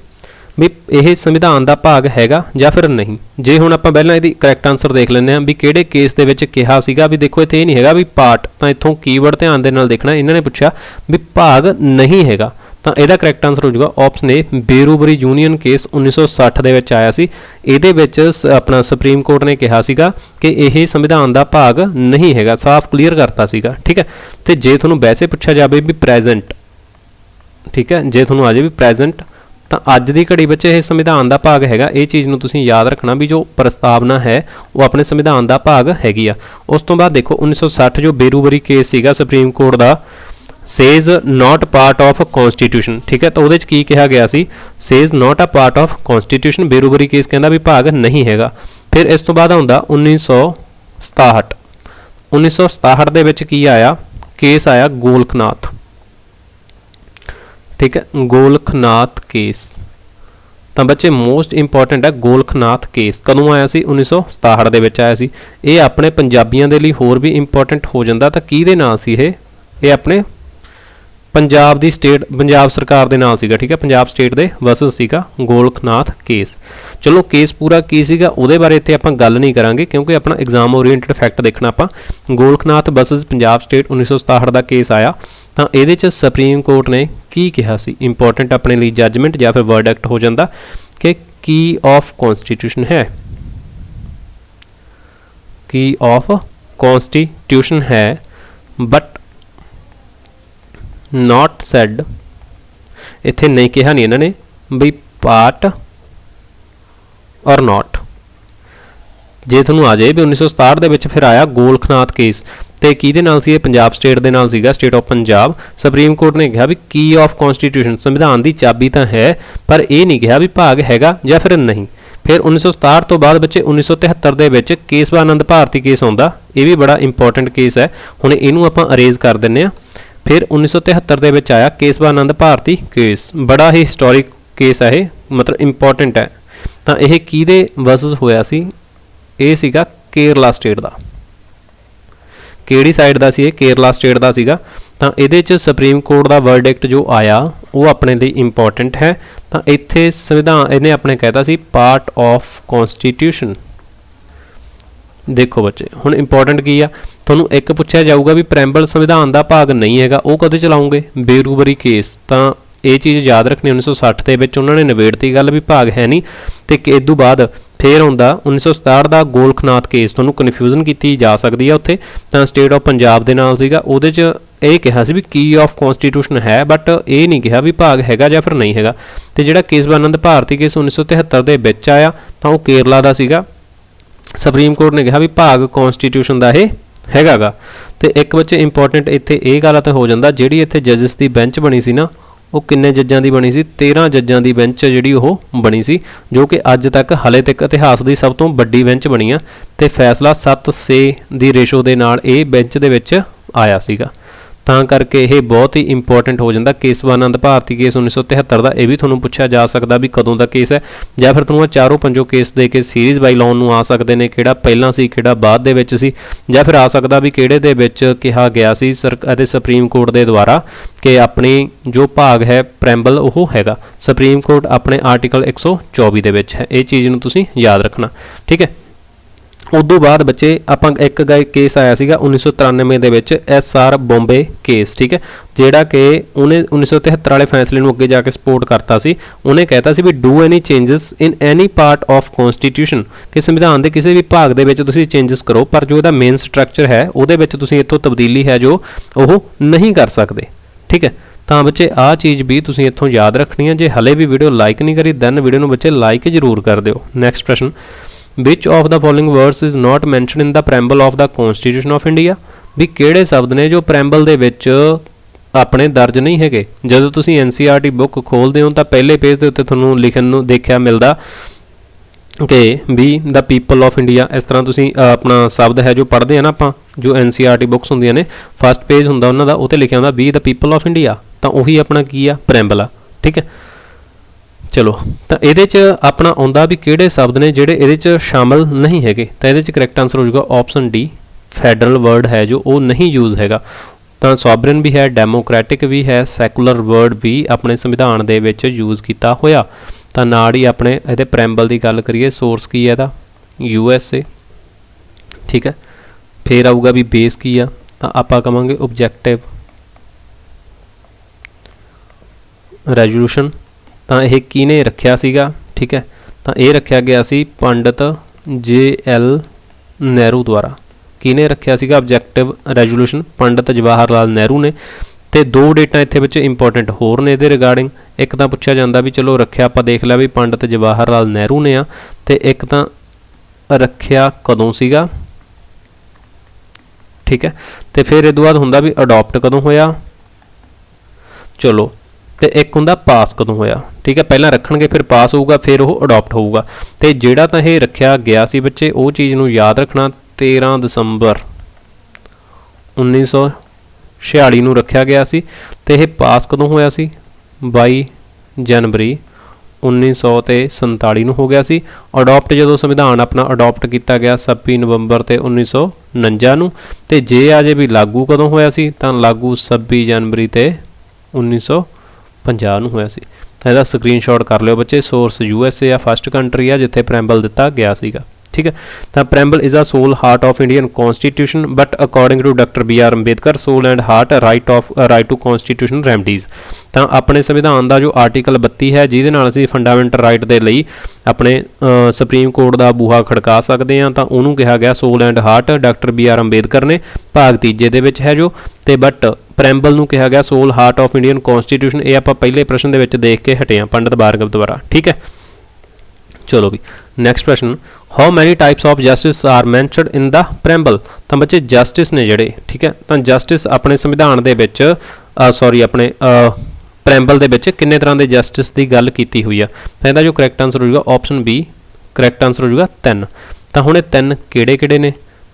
ਵੀ ਇਹ ਸੰਵਿਧਾਨ ਦਾ ਭਾਗ ਹੈਗਾ ਜਾਂ ਫਿਰ ਨਹੀਂ। ਜੇ ਹੁਣ ਆਪਾਂ ਪਹਿਲਾਂ ਇਹਦੀ ਕਰੈਕਟ ਆਨਸਰ ਦੇਖ ਲੈਂਦੇ ਹਾਂ ਵੀ ਕਿਹੜੇ ਕੇਸ ਦੇ ਵਿੱਚ ਕਿਹਾ ਸੀਗਾ। ਵੀ ਦੇਖੋ ਇੱਥੇ ਇਹ ਨਹੀਂ ਹੈਗਾ ਵੀ ਪਾਰਟ, ਤਾਂ ਇੱਥੋਂ ਕੀਵਰਡ ਧਿਆਨ ਦੇ ਨਾਲ ਦੇਖਣਾ। ਇਹਨਾਂ ਨੇ ਪੁੱਛਿਆ ਵੀ ਭਾਗ ਨਹੀਂ ਹੈਗਾ, ਤਾਂ ਇਹਦਾ ਕਰੈਕਟ ਆਨਸਰ ਹੋ ਜਾਊਗਾ ਆਪਸ਼ਨ ਏ, ਬੇਰੂਬਰੀ ਯੂਨੀਅਨ ਕੇਸ 1960 ਦੇ ਵਿੱਚ ਆਇਆ ਸੀ। ਇਹਦੇ ਵਿੱਚ ਆਪਣਾ ਸੁਪਰੀਮ ਕੋਰਟ ਨੇ ਕਿਹਾ ਸੀਗਾ ਕਿ ਇਹ ਸੰਵਿਧਾਨ ਦਾ ਭਾਗ ਨਹੀਂ ਹੈਗਾ, ਸਾਫ਼ ਕਲੀਅਰ ਕਰਤਾ ਸੀਗਾ। ਠੀਕ ਹੈ, ਤੇ ਜੇ ਤੁਹਾਨੂੰ ਵੈਸੇ ਪੁੱਛਿਆ ਜਾਵੇ ਵੀ ਪ੍ਰੈਜ਼ੈਂਟ, ਠੀਕ ਹੈ, ਜੇ ਤੁਹਾਨੂੰ ਆ ਜਾਵੇ ਵੀ ਪ੍ਰੈਜ਼ੈਂਟ, ਤਾਂ ਅੱਜ ਦੀ ਘੜੀ ਵਿੱਚ ਇਹ ਸੰਵਿਧਾਨ ਦਾ ਭਾਗ ਹੈਗਾ। ਇਹ ਚੀਜ਼ ਨੂੰ ਤੁਸੀਂ ਯਾਦ ਰੱਖਣਾ ਵੀ ਜੋ ਪ੍ਰਸਤਾਵਨਾ ਹੈ ਉਹ ਆਪਣੇ ਸੰਵਿਧਾਨ ਦਾ ਭਾਗ ਹੈਗੀ ਆ। ਉਸ ਤੋਂ ਬਾਅਦ ਦੇਖੋ 1960 ਜੋ ਬੇਰੂਬਰੀ ਕੇਸ ਸੀਗਾ ਸੁਪਰੀਮ ਕੋਰਟ ਦਾ, says not part of constitution. ਠੀਕ ਹੈ, ਤਾਂ ਉਹਦੇ 'ਚ ਕੀ ਕਿਹਾ ਗਿਆ ਸੀ, says not a part of constitution. Berubari case ਕਹਿੰਦਾ ਵੀ ਭਾਗ ਨਹੀਂ ਹੈਗਾ। ਫਿਰ ਇਸ ਤੋਂ ਬਾਅਦ ਆਉਂਦਾ 1967। 1967 ਦੇ ਵਿੱਚ ਕੀ ਆਇਆ, ਕੇਸ ਆਇਆ ਗੋਲਖਨਾਥ। ਠੀਕ ਹੈ, ਗੋਲਖਨਾਥ ਕੇਸ। ਤਾਂ ਬੱਚੇ ਮੋਸਟ ਇੰਪੋਰਟੈਂਟ ਹੈ ਗੋਲਖਨਾਥ ਕੇਸ। ਕਦੋਂ ਆਇਆ ਸੀ, 1967 ਦੇ ਵਿੱਚ ਆਇਆ ਸੀ। ਇਹ ਆਪਣੇ ਪੰਜਾਬੀਆਂ ਦੇ ਲਈ ਹੋਰ ਵੀ ਇੰਪੋਰਟੈਂਟ ਹੋ ਜਾਂਦਾ। ਤਾਂ ਕਿਹਦੇ ਨਾਲ ਸੀ ਇਹ ਆਪਣੇ ਪੰਜਾਬ ਦੀ ਸਟੇਟ, ਪੰਜਾਬ ਸਰਕਾਰ ਦੇ ਨਾਲ ਸੀਗਾ। ਠੀਕ ਹੈ, ਪੰਜਾਬ ਸਟੇਟ ਦੇ ਵਰਸਸ ਸੀਗਾ ਗੋਲਖਨਾਥ ਕੇਸ। ਚਲੋ ਕੇਸ ਪੂਰਾ ਕੀ ਸੀਗਾ ਉਹਦੇ ਬਾਰੇ ਇੱਥੇ ਆਪਾਂ ਗੱਲ ਨਹੀਂ ਕਰਾਂਗੇ, ਕਿਉਂਕਿ ਆਪਣਾ ਐਗਜ਼ਾਮ ਓਰੀਐਂਟਡ ਫੈਕਟ ਦੇਖਣਾ ਆਪਾਂ। ਗੋਲਖਨਾਥ ਵਰਸਸ ਪੰਜਾਬ ਸਟੇਟ 1967 ਦਾ ਕੇਸ ਆਇਆ। ਤਾਂ ਇਹਦੇ 'ਚ ਸੁਪਰੀਮ ਕੋਰਟ ਨੇ ਕੀ ਕਿਹਾ ਸੀ, ਇੰਪੋਰਟੈਂਟ ਆਪਣੇ ਲਈ ਜੱਜਮੈਂਟ ਜਾਂ ਫਿਰ ਵਰਡਿਕਟ ਹੋ ਜਾਂਦਾ ਕਿ ਕੀ ਆਫ ਕਨਸਟੀਟਿਊਸ਼ਨ ਹੈ, ਕੀ ਆਫ ਕਨਸਟੀਟਿਊਸ਼ਨ ਹੈ, ਬਟ ਨਾਟ ਸੈਡ। ਇੱਥੇ ਨਹੀਂ ਕਿਹਾ ਨਹੀਂ ਇਹਨਾਂ ਨੇ ਵੀ ਪਾਰਟ ਔਰ ਨਾਟ। ਜੇ ਤੁਹਾਨੂੰ ਆ ਜਾਏ ਵੀ 1967 ਦੇ ਵਿੱਚ ਫਿਰ ਆਇਆ ਗੋਲਖਨਾਥ ਕੇਸ, ਤੇ ਕਿਹਦੇ ਨਾਲ ਸੀ ਇਹ, ਪੰਜਾਬ ਸਟੇਟ ਦੇ ਨਾਲ ਸੀਗਾ, state of Punjab. Supreme court ਨੇ ਕਿਹਾ ਵੀ ਕੀ ਆਫ ਕਨਸਟੀਟਿਊਸ਼ਨ, ਸੰਵਿਧਾਨ ਦੀ ਚਾਬੀ ਤਾਂ ਹੈ, ਪਰ ਇਹ ਨਹੀਂ ਕਿਹਾ ਵੀ ਭਾਗ ਹੈਗਾ ਜਾਂ ਫਿਰ ਨਹੀਂ। ਫਿਰ 1967 ਤੋਂ ਬਾਅਦ ਬੱਚੇ 1973 ਦੇ ਵਿੱਚ ਕੇਸਵਾਨੰਦ ਭਾਰਤੀ ਕੇਸ ਆਉਂਦਾ। ਇਹ ਵੀ ਬੜਾ ਇੰਪੋਰਟੈਂਟ ਕੇਸ ਹੈ, ਹੁਣ ਇਹਨੂੰ ਆਪਾਂ ਅਰੇਜ਼ ਕਰ ਦਿੰਦੇ ਹਾਂ। ਫਿਰ 1973 ਦੇ ਵਿੱਚ ਆਇਆ ਕੇਸਵਾਨੰਦ ਭਾਰਤੀ ਕੇਸ, ਬੜਾ ਹੀ ਹਿਸਟੋਰਿਕ केस है, मतलब इंपॉर्टेंट है। तो यह किहदे वर्सिस होया सी, ये सीगा केरला स्टेट का। किहड़ी साइड का सी, केरला स्टेट का सीगा। तो ये सुप्रीम कोर्ट का वर्डिक्ट जो आया वो अपने लिए इंपॉर्टेंट है। तो इत्थे संविधान इन्हें अपने कहता सी पार्ट ऑफ कॉन्स्टिट्यूशन। देखो बच्चे हुण इंपॉर्टेंट की आ, तुहानूं एक पुछया जाऊगा भी प्रैम्बल संविधान का भाग नहीं है, वो कदे चलाओगे, बेरूबरी केस। तो ये चीज़ याद रखनी, 1960 के विच उन्होंने निबेड़ती गल भी भाग है नहीं। तो इदों बाद फिर आउंदा 1967 का गोलखनाथ केस, तुहानूं कन्फ्यूजन की जा सकती है उत्थे। तो स्टेट ऑफ पंजाब के नाल सीगा, उहदे च ये कहा सी भी की ऑफ कॉन्स्टिट्यूशन है, बट ये नहीं कहा भी भाग हैगा जां फिर नहीं हैगा। तो जिहड़ा केसवानंद भारती केस 1973 के विच आया, तो वो केरला का सीगा। सुप्रीम कोर्ट ने कहा भी भाग कॉन्स्टिट्यूशन का ये हैगा गा। तो एक बच्चे इंपॉर्टेंट इत्थे ये गल तो हो जाता, जिहड़ी इत्थे जजिस की बेंच बनी सी ना, वो किन्ने जज्जां की बनी सी, 13 जज्जां की बेंच जिहड़ी वो बनी सी, जो कि अज तक हले तक इतिहास की सब तो वड्डी बेंच बनी आ। ते फैसला 7-6 की रेशो के नाल ये बेंच दे विच आया सीगा। ਤਾਂ ਕਰਕੇ ਇਹ बहुत ही इंपॉर्टेंट हो जाता। केसवानंद भारती केस 1973 का, यह भी थोड़ा पूछा जा सकता भी कदों का केस है, या फिर तुहानूं चारों पंजों केस दे के सीरीज़ बाई लाउन नूं आ सकते हैं, किहड़ा पहला सी किहड़ा बाद दे विच सी, या फिर आ सकता भी किहड़े दे विच कहा गया सी सुप्रीम कोर्ट के द्वारा कि अपनी जो भाग है प्रैम्बल वो हैगा। सुप्रीम कोर्ट अपने आर्टिकल 124 दे विच है, ये चीज़ नूं तुसीं याद रखना, ठीक है। उदों बाद बच्चे आप एक केस आया सीगा 1993 दे विच SR बॉम्बे केस, ठीक है, जिहड़ा कि उन्हें 1973 वाले फैसले नूं अगे जाके सपोर्ट करता सी। उन्हें कहता सी भी do any changes in any part of constitution, कि संविधान के किसी भी भाग दे विच तुसीं चेंजिस करो, पर जो इहदा मेन स्ट्रक्चर है उहदे विच तुसीं इत्थों तब्दीली है जो वो नहीं कर सकते, ठीक है। तो बच्चे आ चीज़ भी तुसीं इत्थों याद रखनी है। जे हले भी वीडियो लाइक नहीं करी दैन वीडियो नूं बच्चे लाइक जरूर कर दिओ। नैक्सट प्रश्न, which of the following words is not mention in the preamble of the constitution of India, भी किहड़े शब्द ने जो प्रैम्बल दे विच अपने दर्ज नहीं है। जदों तुसीं NCERT बुक खोलते हो तो पहले पेज के उत्ते तुहानूं लिखण नूं देखिया मिलदा कि भी द पीपल ऑफ इंडिया, इस तरह तुसीं अपना शब्द है जो पढ़ते हैं ना आप, जो NCERT बुक्स होंदियां ने, फस्ट पेज हुंदा उन्हां दा, उत्ते लिखिया हुंदा be the people of India, तो उही अपना की आ प्रैम्बल आ, ठीक है। चलो तो ये अपना आउंदा भी किहड़े शब्द ने जिहड़े इहदे शामिल नहीं है, तो ये करैक्ट आंसर हो जाएगा ऑप्शन डी, फैडरल वर्ड है जो वो नहीं यूज़ हैगा। तो सॉवरन भी है, डेमोक्रैटिक भी है, सैकुलर वर्ड भी अपने संविधान दे विच यूज़ किया होया। तो नाल ही अपने इहदे प्रैम्बल की गल करिए, सोर्स की है USA, ठीक है। फिर आऊगा भी बेस की आ, तो आप कहांगे ऑब्जैक्टिव रेजोल्यूशन। तो यह किने रखिया सीगा, ठीक है, तो यह रखा गया सी पंडित JL नेहरू द्वारा। किने रखिया सीगा ऑब्जैक्टिव रेजोल्यूशन, पंडित जवाहर लाल नेहरू ने। तो दो डेटा इत्थे बच्चे इंपॉर्टेंट होर ने इहदे रिगार्डिंग, एक तो पूछा जाता भी चलो रखिया आप देख लिया भी पंडित जवाहर लाल नेहरू ने आ, तो एक तो रखिया कदों सीगा, ठीक है। तो फिर इस बाद हुंदा भी अडॉप्ट कदों होया, चलो, तो एक हुंदा पास कदों होया, ठीक है। पहला रखणगे फिर पास होऊगा फिर वो अडॉप्ट होऊगा। तो जिहड़ा तां इह रखिया गया सी बच्चे वो चीज़ नूं याद रखना, 13 दिसंबर 1946 नूं रखिया गया सी। तो यह पास कदों होया सी, 22 जनवरी 1947 नूं हो गया सी। अडॉप्ट जदों संविधान अपना अडॉप्ट किया गया 26 नवंबर ते 1949 नूं। ते जे अजे भी लागू कदों होया सी, तां लागू 26 जनवरी ते 1950 होया सी। इसदा स्क्रीनशॉट कर लियो बच्चे। सोर्स USA या फस्ट कंट्री है जिथे प्रैम्बल दिता गया सीगा, ठीक है। तो preamble is a soul heart of Indian constitution, but according to doctor BR Ambedkar soul and heart right to constitution remedies. तो अपने संविधान का जो आर्टिकल 32 है जिहदे नाल असीं फंडामेंटल राइट के लिए अपने सुप्रीम कोर्ट का बूहा खड़का सकते हैं, तो उन्होंने कहा गया soul and heart doctor BR Ambedkar ने भाग तीजे दे विच है जो। तो बट प्रैम्बल नूं कहा गया soul heart of Indian constitution. ये आप पहले प्रश्न दे विच देख के हटे हैं पंडित भार्गव द्वारा, ठीक है। चलो भी नैक्सट प्रश्न, how many types of justice are mentioned in the preamble. तो बच्चे जस्टिस ने जिहड़े, ठीक है, तो जस्टिस अपने संविधान दे विच सॉरी अपने प्रैम्बल दे विच किन्ने तरह के जस्टिस की गल की हुई है। तो इसका जो करैक्ट आंसर हो जाएगा ऑप्शन बी, करैक्ट आंसर हो जाएगा 3। तो हुण 3 किहड़े ने,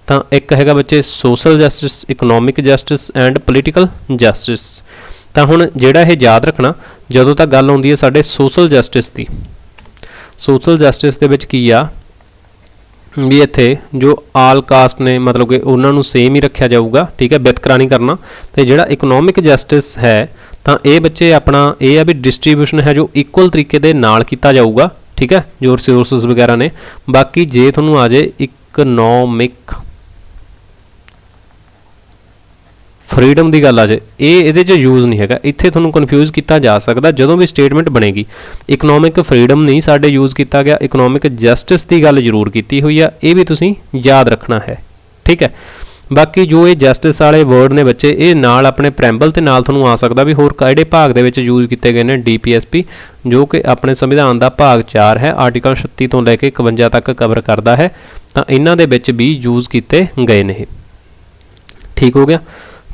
तो एक हैगा बच्चे social justice, economic justice and political justice. ਤਾਂ ਹੁਣ ਜਿਹੜਾ ਇਹ ਯਾਦ ਰੱਖਣਾ, ਜਦੋਂ ਤੱਕ ਗੱਲ ਆਉਂਦੀ ਹੈ ਸਾਡੇ ਸੋਸ਼ਲ ਜਸਟਿਸ ਦੀ, ਸੋਸ਼ਲ ਜਸਟਿਸ ਦੇ ਵਿੱਚ ਕੀ ਆ ਵੀ ਇੱਥੇ ਜੋ ਆਲ ਕਾਸਟ ਨੇ ਮਤਲਬ ਕਿ ਉਹਨਾਂ ਨੂੰ ਸੇਮ ਹੀ ਰੱਖਿਆ ਜਾਊਗਾ, ਠੀਕ ਹੈ, ਵਿਤਕਰਾ ਨਹੀਂ ਕਰਨਾ। ਤੇ ਜਿਹੜਾ ਇਕਨੋਮਿਕ ਜਸਟਿਸ ਹੈ ਤਾਂ ਇਹ ਬੱਚੇ ਆਪਣਾ ਇਹ ਆ ਵੀ ਡਿਸਟ੍ਰੀਬਿਊਸ਼ਨ ਹੈ ਜੋ ਇਕੁਅਲ ਤਰੀਕੇ ਦੇ ਨਾਲ ਕੀਤਾ ਜਾਊਗਾ, ਠੀਕ ਹੈ, ਜੋ ਰਿਸੋਰਸਿਸ ਵਗੈਰਾ ਨੇ। ਬਾਕੀ ਜੇ ਤੁਹਾਨੂੰ ਆ ਜਾਏ ਇਕਨੋਮਿਕ ਫਰੀडम ਦੀ ਗੱਲ ਆ ਜਾਏ, ਇਹ ਇਹਦੇ 'ਚ ਯੂਜ਼ ਨਹੀਂ ਹੈਗਾ। ਇੱਥੇ ਤੁਹਾਨੂੰ ਕਨਫਿਊਜ਼ ਕੀਤਾ ਜਾ ਸਕਦਾ ਜਦੋਂ ਵੀ ਸਟੇਟਮੈਂਟ ਬਣੇਗੀ। ਇਕਨੋਮਿਕ ਫਰੀडम ਨਹੀਂ ਸਾਡੇ ਯੂਜ਼ ਕੀਤਾ ਗਿਆ, ਇਕਨੋਮਿਕ ਜਸਟਿਸ ਦੀ ਗੱਲ ਜ਼ਰੂਰ ਕੀਤੀ ਹੋਈ ਆ, ਇਹ ਵੀ ਤੁਸੀਂ ਯਾਦ ਰੱਖਣਾ ਹੈ, ਠੀਕ ਹੈ। ਬਾਕੀ ਜੋ ਇਹ ਜਸਟਿਸ ਵਾਲੇ ਵਰਡ ਨੇ ਬੱਚੇ, ਇਹ ਨਾਲ ਆਪਣੇ ਪ੍ਰੈਂਬਲ ਤੇ ਨਾਲ ਤੁਹਾਨੂੰ ਆ ਸਕਦਾ ਵੀ ਹੋਰ ਕਿਹੜੇ ਭਾਗ ਦੇ ਵਿੱਚ ਯੂਜ਼ ਕੀਤੇ ਗਏ ਨੇ। DPSP ਜੋ ਕਿ ਆਪਣੇ ਸੰਵਿਧਾਨ ਦਾ ਭਾਗ 4 ਹੈ, ਆਰਟੀਕਲ 36 ਤੋਂ ਲੈ ਕੇ 51 ਤੱਕ ਕਵਰ ਕਰਦਾ ਹੈ, ਤਾਂ ਇਹਨਾਂ ਦੇ ਵਿੱਚ ਵੀ ਯੂਜ਼ ਕੀਤੇ ਗਏ ਨੇ। ਠੀਕ ਹੋ ਗਿਆ।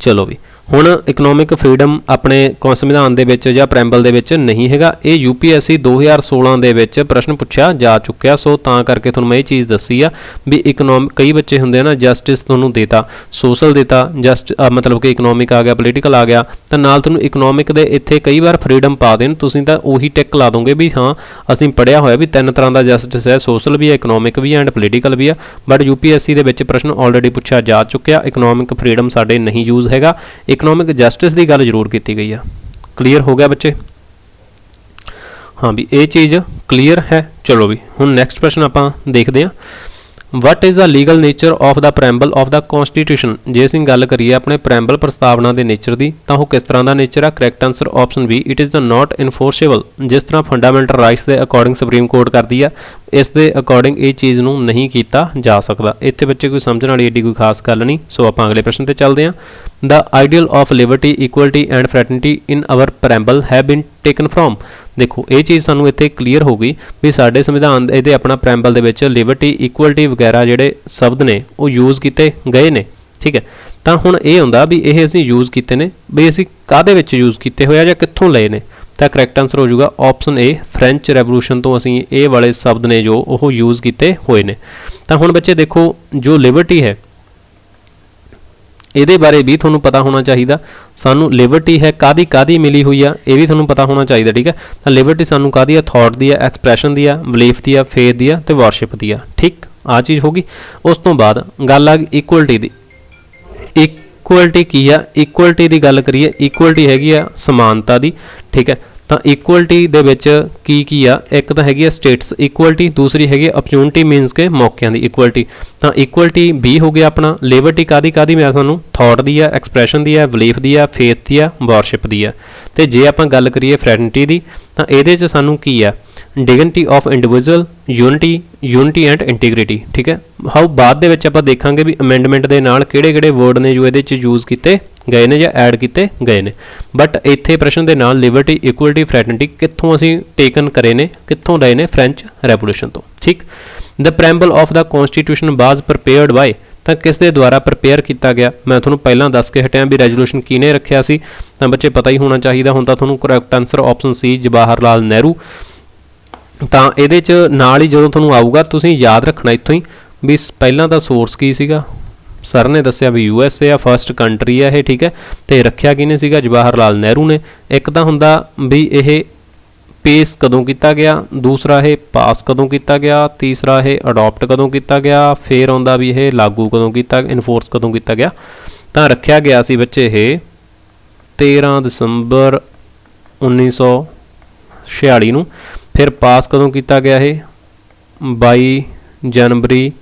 ਚਲੋ ਵੀ ਹੁਣ ਇਕਨੋਮਿਕ ਫਰੀडम ਆਪਣੇ ਸੰਵਿਧਾਨ ਦੇ ਵਿੱਚ ਜਾਂ ਪ੍ਰੈਂਬਲ ਦੇ ਵਿੱਚ ਨਹੀਂ ਹੈਗਾ। ਇਹ UPSC 2016 ਦੇ ਵਿੱਚ ਪ੍ਰਸ਼ਨ ਪੁੱਛਿਆ ਜਾ ਚੁੱਕਿਆ, ਸੋ ਤਾਂ ਕਰਕੇ ਤੁਹਾਨੂੰ ਮੈਂ ਇਹ ਚੀਜ਼ ਦੱਸੀ ਆ ਵੀ ਕਈ ਬੱਚੇ ਹੁੰਦੇ ਆ ਨਾ, ਜਸਟਿਸ ਤੁਹਾਨੂੰ ਦੇਤਾ, ਸੋਸ਼ਲ ਦੇਤਾ, ਮਤਲਬ ਕਿ ਇਕਨੋਮਿਕ ਆ ਗਿਆ, ਪੋਲੀਟੀਕਲ ਆ ਗਿਆ, ਤਾਂ ਨਾਲ ਤੁਹਾਨੂੰ ਇਕਨੋਮਿਕ ਦੇ ਇੱਥੇ ਕਈ ਵਾਰ ਫਰੀडम ਪਾ ਦੇਣ, ਤੁਸੀਂ ਤਾਂ ਉਹੀ ਟਿਕ ਲਾ ਦੋਗੇ ਵੀ ਹਾਂ ਅਸੀਂ ਪੜ੍ਹਿਆ ਹੋਇਆ ਵੀ 3 ਤਰ੍ਹਾਂ ਦਾ ਜਸਟਿਸ ਹੈ, ਸੋਸ਼ਲ ਵੀ ਹੈ, ਇਕਨੋਮਿਕ ਵੀ ਹੈ ਐਂਡ ਪੋਲੀਟੀਕਲ ਵੀ ਆ। ਬਟ UPSC ਦੇ ਵਿੱਚ ਪ੍ਰਸ਼ਨ ਆਲਰੇਡੀ ਪੁੱਛਿਆ ਜਾ ਚੁੱਕਿਆ, ਇਕਨੋਮਿਕ ਫਰੀडम ਸਾਡੇ ਨਹੀਂ ਯੂਜ਼ ਹੈਗਾ, ਇਕਨੋਮਿਕ ਜਸਟਿਸ ਦੀ ਗੱਲ ਜ਼ਰੂਰ ਕੀਤੀ ਗਈ ਆ। ਕਲੀਅਰ ਹੋ ਗਿਆ ਬੱਚੇ? ਹਾਂ ਵੀ ਇਹ ਚੀਜ਼ ਕਲੀਅਰ ਹੈ। ਚਲੋ ਵੀ ਹੁਣ ਨੈਕਸਟ ਪ੍ਰਸ਼ਨ ਆਪਾਂ ਦੇਖਦੇ ਹਾਂ। What is the legal nature of the preamble of the constitution. ਜੇ ਅਸੀਂ ਗੱਲ ਕਰੀਏ ਆਪਣੇ ਪ੍ਰੈਂਬਲ ਪ੍ਰਸਤਾਵਨਾ ਦੇ ਨੇਚਰ ਦੀ, ਤਾਂ ਉਹ ਕਿਸ ਤਰ੍ਹਾਂ ਦਾ ਨੇਚਰ ਆ? Correct answer option B, it is the not enforceable. ਜਿਸ ਤਰ੍ਹਾਂ ਫੰਡਾਮੈਂਟਲ ਰਾਈਟਸ ਦੇ ਅਕੋਰਡਿੰਗ ਸੁਪਰੀਮ ਕੋਰਟ ਕਰਦੀ ਆ, ਇਸ ਦੇ ਅਕੋਰਡਿੰਗ ਇਹ ਚੀਜ਼ ਨੂੰ ਨਹੀਂ ਕੀਤਾ ਜਾ ਸਕਦਾ। ਇੱਥੇ ਬੱਚੇ ਕੋਈ ਸਮਝਣ ਵਾਲੀ ਏਡੀ ਕੋਈ ਖਾਸ ਗੱਲ ਨਹੀਂ। ਸੋ ਆਪਾਂ ਅਗਲੇ ਪ੍ਰਸ਼ਨ ਤੇ ਚੱਲਦੇ ਹਾਂ। The ideal of liberty, equality and fraternity in our preamble have been taken from. ਦੇਖੋ ਇਹ ਚੀਜ਼ ਸਾਨੂੰ ਇੱਥੇ ਕਲੀਅਰ ਹੋ ਗਈ ਵੀ ਸਾਡੇ ਸੰਵਿਧਾਨ ਇਹਦੇ ਆਪਣਾ ਪ੍ਰੈਂਬਲ ਦੇ ਵਿੱਚ ਲਿਬਰਟੀ, ਇਕੁਅਲਿਟੀ ਵਗੈਰਾ ਜਿਹੜੇ ਸ਼ਬਦ ਨੇ ਉਹ ਯੂਜ਼ ਕੀਤੇ ਗਏ ਨੇ, ਠੀਕ ਹੈ। ਤਾਂ ਹੁਣ ਇਹ ਹੁੰਦਾ ਵੀ ਇਹ ਅਸੀਂ ਯੂਜ਼ ਕੀਤੇ ਨੇ, ਵੀ ਅਸੀਂ ਕਾਹਦੇ ਵਿੱਚ ਯੂਜ਼ ਕੀਤੇ ਹੋਏ ਆ ਜਾਂ ਕਿੱਥੋਂ ਲਏ ਨੇ। ਤਾਂ ਕਰੈਕਟ ਆਂਸਰ ਹੋ ਜਾਊਗਾ ਆਪਸ਼ਨ ਏ, ਫ੍ਰੈਂਚ ਰੈਵੋਲੂਸ਼ਨ ਤੋਂ ਅਸੀਂ ਇਹ ਵਾਲੇ ਸ਼ਬਦ ਨੇ ਜੋ ਉਹ ਯੂਜ਼ ਕੀਤੇ ਹੋਏ ਨੇ। ਤਾਂ ਹੁਣ ਬੱਚੇ ਦੇਖੋ ਜੋ ਲਿਬਰਟੀ ਹੈ ਇਹਦੇ ਬਾਰੇ ਵੀ ਤੁਹਾਨੂੰ ਪਤਾ ਹੋਣਾ ਚਾਹੀਦਾ। ਸਾਨੂੰ ਲਿਬਰਟੀ ਹੈ ਕਾਹਦੀ ਮਿਲੀ ਹੋਈ ਆ, ਇਹ ਵੀ ਤੁਹਾਨੂੰ ਪਤਾ ਹੋਣਾ ਚਾਹੀਦਾ, ਠੀਕ ਹੈ। ਤਾਂ ਲਿਬਰਟੀ ਸਾਨੂੰ ਕਾਹਦੀ ਆ? ਥਾਟ ਦੀ ਆ, ਐਕਸਪ੍ਰੈਸ਼ਨ ਦੀ ਆ, ਬਲੀਫ ਦੀ ਆ, ਫੇਥ ਦੀ ਆ ਤੇ ਵਰਸ਼ਿਪ ਦੀ ਆ, ਠੀਕ। ਆ ਚੀਜ਼ ਹੋ ਗਈ। ਉਸ ਤੋਂ ਬਾਅਦ ਗੱਲ ਆ ਗਈ ਇਕੁਅਲਿਟੀ ਦੀ। ਇਕੁਅਲਿਟੀ ਕੀ ਆ? ਇਕੁਅਲਿਟੀ ਦੀ ਗੱਲ ਕਰੀਏ, ਇਕੁਅਲਿਟੀ ਹੈਗੀ ਆ ਸਮਾਨਤਾ ਦੀ, ਠੀਕ ਹੈ। ਤਾਂ ਇਕੁਅਲਿਟੀ ਦੇ ਵਿੱਚ ਕੀ ਆ? ਇੱਕ ਤਾਂ ਹੈਗੀ ਆ ਸਟੇਟਸ ਇਕੁਅਲਿਟੀ, ਦੂਸਰੀ ਹੈਗੀ ਅਪਰਚੂਨਿਟੀ ਮੀਨਸ ਕਿ ਮੌਕਿਆਂ ਦੀ ਇਕੁਅਲਿਟੀ। ਤਾਂ ਇਕੁਅਲਿਟੀ ਬੀ ਹੋ ਗਿਆ ਆਪਣਾ। ਲਿਬਰਟੀ ਕਾਹਦੀ ਮੈਂ ਸਾਨੂੰ ਥਾਟ ਦੀ ਆ, ਐਕਸਪ੍ਰੈਸ਼ਨ ਦੀ ਆ, ਬਲੀਫ ਦੀ ਆ, ਫੇਥ ਦੀ ਆ, ਵਰਸ਼ਿਪ ਦੀ ਆ। ਤੇ ਜੇ ਆਪਾਂ ਗੱਲ ਕਰੀਏ ਫਰੈਟਰਨਿਟੀ ਦੀ, ਤਾਂ ਇਹਦੇ 'ਚ ਸਾਨੂੰ ਕੀ ਆ? Dignity of individual, unity and integrity, ਠੀਕ ਹੈ। ਹਾਊ ਬਾਅਦ ਦੇ ਵਿੱਚ ਆਪਾਂ ਦੇਖਾਂਗੇ ਵੀ ਅਮੈਂਡਮੈਂਟ ਦੇ ਨਾਲ ਕਿਹੜੇ ਵਰਡ ਨੇ ਜੋ ਇਹਦੇ 'ਚ ਯੂਜ਼ ਕੀਤੇ ਗਏ ਨੇ ਜਾਂ ਐਡ ਕੀਤੇ ਗਏ ਨੇ। ਬਟ ਇੱਥੇ ਪ੍ਰਸ਼ਨ ਦੇ ਨਾਲ ਲਿਬਰਟੀ, ਇਕੁਅਲਿਟੀ, ਫਰੈਟਰਨਿਟੀ ਕਿੱਥੋਂ ਅਸੀਂ ਟੇਕਨ ਕਰੇ ਨੇ, ਕਿੱਥੋਂ ਲਏ ਨੇ? ਫ੍ਰੈਂਚ ਰੈਵੋਲੂਸ਼ਨ ਤੋਂ, ਠੀਕ। ਦ preamble of the ਕੌਂਸਟੀਟਿਊਸ਼ਨ was ਪ੍ਰਪੇਅਰਡ bye, ਤਾਂ ਕਿਸ ਦੇ ਦੁਆਰਾ ਪ੍ਰਪੇਅਰ ਕੀਤਾ ਗਿਆ? ਮੈਂ ਤੁਹਾਨੂੰ ਪਹਿਲਾਂ ਦੱਸ ਕੇ ਹਟਿਆ ਵੀ ਰੈਜ਼ੋਲੂਸ਼ਨ ਕਿਹਨੇ ਰੱਖਿਆ ਸੀ, ਤਾਂ ਬੱਚੇ ਪਤਾ ਹੀ ਹੋਣਾ ਚਾਹੀਦਾ ਹੁਣ ਤਾਂ ਤੁਹਾਨੂੰ। Correct answer option C, Jawahar Lal Nehru. ਤਾਂ ਇਹਦੇ 'ਚ ਨਾਲ ਹੀ ਜਦੋਂ ਤੁਹਾਨੂੰ ਆਊਗਾ ਤੁਸੀਂ ਯਾਦ ਰੱਖਣਾ ਇੱਥੋਂ ਹੀ ਵੀ ਪਹਿਲਾਂ ਦਾ ਸੋਰਸ ਕੀ ਸੀਗਾ। ਸਰ ਨੇ ਦੱਸਿਆ ਵੀ USA ਆ, ਫਸਟ ਕੰਟਰੀ ਆ ਇਹ, ਠੀਕ ਹੈ। ਤੇ ਰੱਖਿਆ ਕਿਹਨੇ ਸੀਗਾ? ਜਵਾਹਰ ਲਾਲ ਨਹਿਰੂ ਨੇ। ਇੱਕ ਤਾਂ ਹੁੰਦਾ ਵੀ ਇਹ ਪੇਸ਼ ਕਦੋਂ ਕੀਤਾ ਗਿਆ, ਦੂਸਰਾ ਇਹ ਪਾਸ ਕਦੋਂ ਕੀਤਾ ਗਿਆ, ਤੀਸਰਾ ਇਹ ਅਡਾਪਟ ਕਦੋਂ ਕੀਤਾ ਗਿਆ, ਫਿਰ ਆਉਂਦਾ ਵੀ ਇਹ ਲਾਗੂ ਕਦੋਂ ਕੀਤਾ, ਇਨਫੋਰਸ ਕਦੋਂ ਕੀਤਾ ਗਿਆ। ਤਾਂ ਰੱਖਿਆ ਗਿਆ ਸੀ ਬੱਚੇ ਇਹ 13 ਦਸੰਬਰ 1946 ਨੂੰ। ਫਿਰ ਪਾਸ ਕਦੋਂ ਕੀਤਾ ਗਿਆ? ਇਹ 22 ਜਨਵਰੀ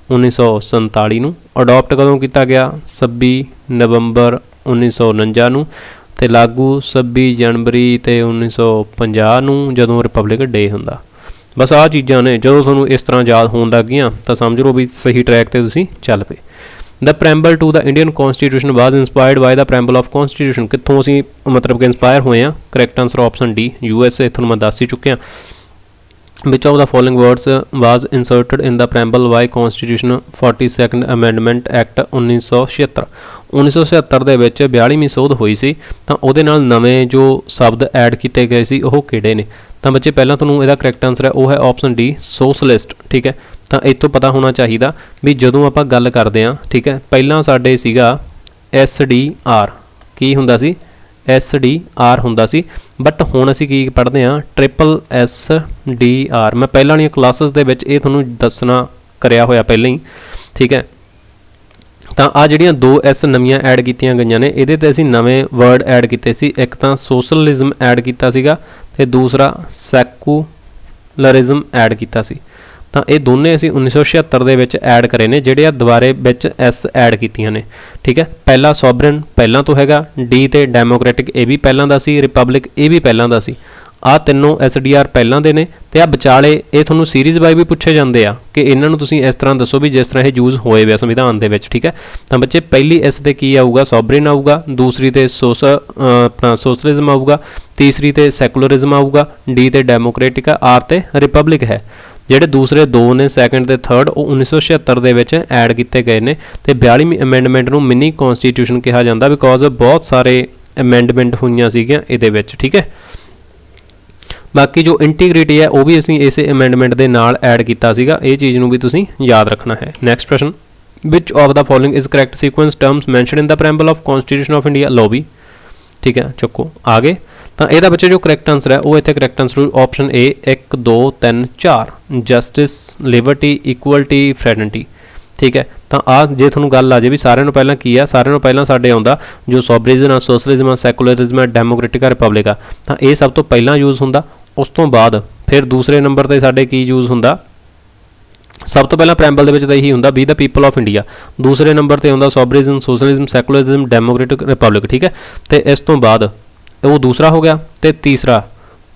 1947 ਨੂੰ। ਅਡਾਪਟ ਕਦੋਂ ਕੀਤਾ ਗਿਆ? 26 ਨਵੰਬਰ 1949 ਨੂੰ। ਤੇ ਲਾਗੂ 26 ਜਨਵਰੀ ਤੇ 1950 ਨੂੰ, ਜਦੋਂ ਰਿਪਬਲਿਕ ਡੇ ਹੁੰਦਾ। ਬਸ ਆਹ ਚੀਜ਼ਾਂ ਨੇ। ਜਦੋਂ ਤੁਹਾਨੂੰ ਇਸ ਤਰ੍ਹਾਂ ਯਾਦ ਹੋਣ ਲੱਗ ਗਈਆਂ ਤਾਂ ਸਮਝ ਲਓ ਵੀ ਸਹੀ ਟਰੈਕ ਤੇ ਤੁਸੀਂ ਚੱਲ ਪਏ। The preamble to the Indian constitution was inspired by the preamble of constitution. ਕਿੱਥੋਂ ਅਸੀਂ ਮਤਲਬ ਕਿ ਇੰਸਪਾਇਰ ਹੋਏ ਹਾਂ? Correct answer option D, USA। ਤੁਹਾਨੂੰ ਮੈਂ ਦੱਸ ਹੀ ਚੁੱਕਿਆ। Which of the following words was inserted in the preamble by Constitution 42nd Amendment Act 1976? 1976 ਦੇ ਵਿੱਚ 42ਵੀਂ ਸੋਧ ਹੋਈ ਸੀ, ਤਾਂ ਉਹਦੇ ਨਾਲ ਨਵੇਂ ਜੋ ਸ਼ਬਦ ਐਡ ਕੀਤੇ ਗਏ ਸੀ ਉਹ ਕਿਹੜੇ ਨੇ? ਤਾਂ ਬੱਚੇ ਪਹਿਲਾਂ ਤੁਹਾਨੂੰ ਇਹਦਾ ਕਰੈਕਟ ਆਂਸਰ ਹੈ ਉਹ ਹੈ ਆਪਸ਼ਨ ਡੀ, ਸੋਸ਼ਲਿਸਟ, ਠੀਕ ਹੈ। ਤਾਂ ਇੱਥੋਂ ਪਤਾ ਹੋਣਾ ਚਾਹੀਦਾ ਵੀ ਜਦੋਂ ਆਪਾਂ ਗੱਲ ਕਰਦੇ ਹਾਂ, ਠੀਕ ਹੈ, ਪਹਿਲਾਂ ਸਾਡੇ ਸੀਗਾ SDR। ਕੀ ਹੁੰਦਾ ਸੀ? SDR ਹੁੰਦਾ ਸੀ, ਬਟ ਹੁਣ ਅਸੀਂ ਕੀ ਪੜ੍ਹਦੇ ਹਾਂ SSSDR। ਮੈਂ ਪਹਿਲਾਂ ਵਾਲੀਆਂ ਕਲਾਸਿਸ ਦੇ ਵਿੱਚ ਇਹ ਤੁਹਾਨੂੰ ਦੱਸਣਾ ਕਰਿਆ ਹੋਇਆ ਪਹਿਲਾਂ ਹੀ, ਠੀਕ ਹੈ। ਤਾਂ ਆ ਜਿਹੜੀਆਂ 2S ਨਵੀਆਂ ਐਡ ਕੀਤੀਆਂ ਗਈਆਂ ਨੇ, ਇਹਦੇ ਤੇ ਅਸੀਂ ਨਵੇਂ ਵਰਡ ਐਡ ਕੀਤੇ ਸੀ। ਇੱਕ ਤਾਂ ਸੋਸ਼ਲਿਜ਼ਮ ਐਡ ਕੀਤਾ ਸੀਗਾ ਤੇ ਦੂਸਰਾ ਸੈਕੂਲਰਿਜ਼ਮ ਐਡ ਕੀਤਾ ਸੀ। ਤਾਂ ਇਹ ਦੋਨੇ ਅਸੀਂ 1976 ਦੇ ਵਿੱਚ ਐਡ ਕਰੇ ਨੇ, ਜਿਹੜੇ ਆ ਦੁਬਾਰੇ ਵਿੱਚ S ਐਡ ਕੀਤੀਆਂ ਨੇ, ਠੀਕ ਹੈ। ਪਹਿਲਾ ਸੋਵਰਨ ਪਹਿਲਾਂ ਤੋਂ ਹੈਗਾ, D ਤੇ ਡੈਮੋਕ੍ਰੈਟਿਕ ਇਹ ਵੀ ਪਹਿਲਾਂ ਦਾ ਸੀ, ਰਿਪਬਲਿਕ ਇਹ ਵੀ ਪਹਿਲਾਂ ਦਾ ਸੀ। ਆਹ ਤਿੰਨੋਂ SDR ਪਹਿਲਾਂ ਦੇ ਨੇ, ਤੇ ਆ ਵਿਚਾਲੇ ਇਹ ਤੁਹਾਨੂੰ ਸੀਰੀਜ਼ ਬਾਈ ਵੀ ਪੁੱਛੇ ਜਾਂਦੇ ਆ ਕਿ ਇਹਨਾਂ ਨੂੰ ਤੁਸੀਂ ਇਸ ਤਰ੍ਹਾਂ ਦੱਸੋ ਵੀ ਜਿਸ ਤਰ੍ਹਾਂ ਇਹ ਯੂਜ਼ ਹੋਏ ਵੇ ਸੰਵਿਧਾਨ ਦੇ ਵਿੱਚ, ਠੀਕ ਹੈ। ਤਾਂ ਬੱਚੇ ਪਹਿਲੀ S ਤੇ ਕੀ ਆਊਗਾ? ਸੋਵਰਨ ਆਊਗਾ, ਦੂਸਰੀ ਤੇ ਆਪਣਾ ਸੋਸ਼ਲਿਜ਼ਮ ਆਊਗਾ, ਤੀਸਰੀ ਤੇ ਸੈਕੂਲਰਿਜ਼ਮ ਆਊਗਾ, D ਤੇ ਡੈਮੋਕ੍ਰੈਟਿਕ ਆ, R ਤੇ ਰਿਪਬਲਿਕ ਹੈ। ਜਿਹੜੇ ਦੂਸਰੇ ਦੋ ਨੇ ਸੈਕੰਡ ਤੇ ਥਰਡ ਉਹ 1976 ਦੇ ਵਿੱਚ ਐਡ ਕੀਤੇ ਗਏ ਨੇ। ਤੇ 42ਵੀਂ ਅਮੈਂਡਮੈਂਟ ਨੂੰ ਮਿਨੀ ਕਨਸਟੀਟਿਊਸ਼ਨ ਕਿਹਾ ਜਾਂਦਾ, ਬਿਕੋਜ਼ ਬਹੁਤ ਸਾਰੇ ਅਮੈਂਡਮੈਂਟ ਹੋਈਆਂ ਸੀਗੀਆਂ ਇਹਦੇ ਵਿੱਚ, ਠੀਕ ਹੈ। ਬਾਕੀ ਜੋ ਇੰਟੀਗ੍ਰਿਟੀ ਹੈ ਉਹ ਵੀ ਅਸੀਂ ਇਸੇ ਅਮੈਂਡਮੈਂਟ ਦੇ ਨਾਲ ਐਡ ਕੀਤਾ ਸੀਗਾ, ਇਹ ਚੀਜ਼ ਨੂੰ ਵੀ ਤੁਸੀਂ ਯਾਦ ਰੱਖਣਾ ਹੈ। ਨੈਕਸਟ ਪ੍ਰਸ਼ਨ, which of the following is correct sequence terms mentioned in the preamble of constitution of India? ਲਓ ਵੀ, ਠੀਕ ਹੈ, ਚੱਕੋ ਆਗੇ। ਤਾਂ ਇਹਦਾ ਬੱਚੇ ਜੋ ਕਰੈਕਟ ਆਂਸਰ ਹੈ ਉਹ ਇੱਥੇ correct answer option A 1 2 3 4 justice, liberty, equality, fraternity, ਠੀਕ ਹੈ। ਤਾਂ ਆ ਜੇ ਤੁਹਾਨੂੰ ਗੱਲ ਆ ਜੇ ਵੀ ਸਾਰਿਆਂ ਨੂੰ ਪਹਿਲਾਂ ਕੀ ਆ, ਸਾਰਿਆਂ ਨੂੰ ਪਹਿਲਾਂ ਸਾਡੇ ਆਉਂਦਾ ਜੋ ਸੋਵਰਿਜ਼ਮ ਆ, ਸੋਸ਼ਲਿਜ਼ਮ ਆ, ਸੈਕੂਲਰਿਜ਼ਮ ਆ, ਡੈਮੋਕ੍ਰੈਟਿਕ ਆ, ਰਿਪਬਲਿਕ ਆ। ਤਾਂ ਇਹ ਸਭ ਤੋਂ ਪਹਿਲਾਂ ਯੂਜ਼ ਹੁੰਦਾ। ਉਸ ਤੋਂ ਬਾਅਦ ਫਿਰ ਦੂਸਰੇ ਨੰਬਰ ਤੇ ਸਾਡੇ ਕੀ ਯੂਜ਼ ਹੁੰਦਾ? ਸਭ ਤੋਂ ਪਹਿਲਾਂ ਪ੍ਰੈਂਬਲ ਦੇ ਵਿੱਚ ਤਾਂ ਇਹੀ ਹੁੰਦਾ ਵੀ ਦਾ ਪੀਪਲ ਆਫ ਇੰਡੀਆ। ਦੂਸਰੇ ਨੰਬਰ ਤੇ ਆਉਂਦਾ ਸੋਵਰਿਜ਼ਮ, ਸੋਸ਼ਲਿਜ਼ਮ, ਸੈਕੂਲਰਿਜ਼ਮ, ਡੈਮੋਕ੍ਰੈਟਿਕ, ਰਿਪਬਲਿਕ, ਠੀਕ ਹੈ। ਤੇ ਇਸ ਤੋਂ ਬਾਅਦ ਉਹ ਦੂਸਰਾ ਹੋ ਗਿਆ। ਤੇ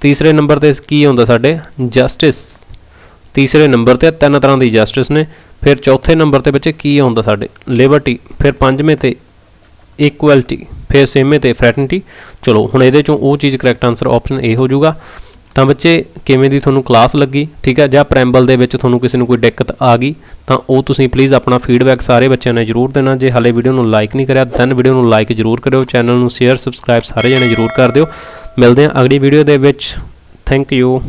ਤੀਸਰੇ ਨੰਬਰ ਤੇ ਕੀ ਆਉਂਦਾ ਸਾਡੇ? ਜਸਟਿਸ। ਤੀਸਰੇ ਨੰਬਰ ਤੇ ਤਿੰਨ ਤਰ੍ਹਾਂ ਦੀ ਜਸਟਿਸ ਨੇ। ਫਿਰ ਚੌਥੇ ਨੰਬਰ ਤੇ ਬੱਚੇ ਕੀ ਆਉਂਦਾ ਸਾਡੇ? ਲਿਬਰਟੀ। ਫਿਰ ਪੰਜਵੇਂ ਤੇ ਇਕੁਅਲਿਟੀ, ਫਿਰ ਛੇਵੇਂ ਤੇ ਫ੍ਰੈਟਰਨਿਟੀ। ਚਲੋ ਹੁਣ ਇਹਦੇ ਚੋਂ ਉਹ ਚੀਜ਼ ਕਰੈਕਟ ਆਂਸਰ ਆਪਸ਼ਨ A ਹੋ ਜਾਊਗਾ। ਤਾਂ ਬੱਚੇ ਕਿਵੇਂ ਦੀ ਤੁਹਾਨੂੰ ਕਲਾਸ ਲੱਗੀ, ਠੀਕ ਹੈ, ਜਾਂ ਪ੍ਰੈਂਬਲ ਦੇ ਵਿੱਚ ਤੁਹਾਨੂੰ ਕਿਸੇ ਨੂੰ ਕੋਈ ਦਿੱਕਤ ਆ ਗਈ ਤਾਂ ਉਹ ਤੁਸੀਂ ਪਲੀਜ਼ ਆਪਣਾ ਫੀਡਬੈਕ ਸਾਰੇ ਬੱਚਿਆਂ ਨੇ ਜ਼ਰੂਰ ਦੇਣਾ। ਜੇ ਹਾਲੇ ਵੀਡੀਓ ਨੂੰ ਲਾਈਕ ਨਹੀਂ ਕਰਿਆ ਤਾਂ ਵੀਡੀਓ ਨੂੰ ਲਾਈਕ ਜ਼ਰੂਰ ਕਰਿਓ, ਚੈਨਲ ਨੂੰ ਸ਼ੇਅਰ, ਸਬਸਕ੍ਰਾਈਬ ਸਾਰੇ ਜਣੇ ਜ਼ਰੂਰ ਕਰ ਦਿਓ। ਮਿਲਦੇ ਹਾਂ ਅਗਲੀ ਵੀਡੀਓ ਦੇ ਵਿੱਚ। Thank you.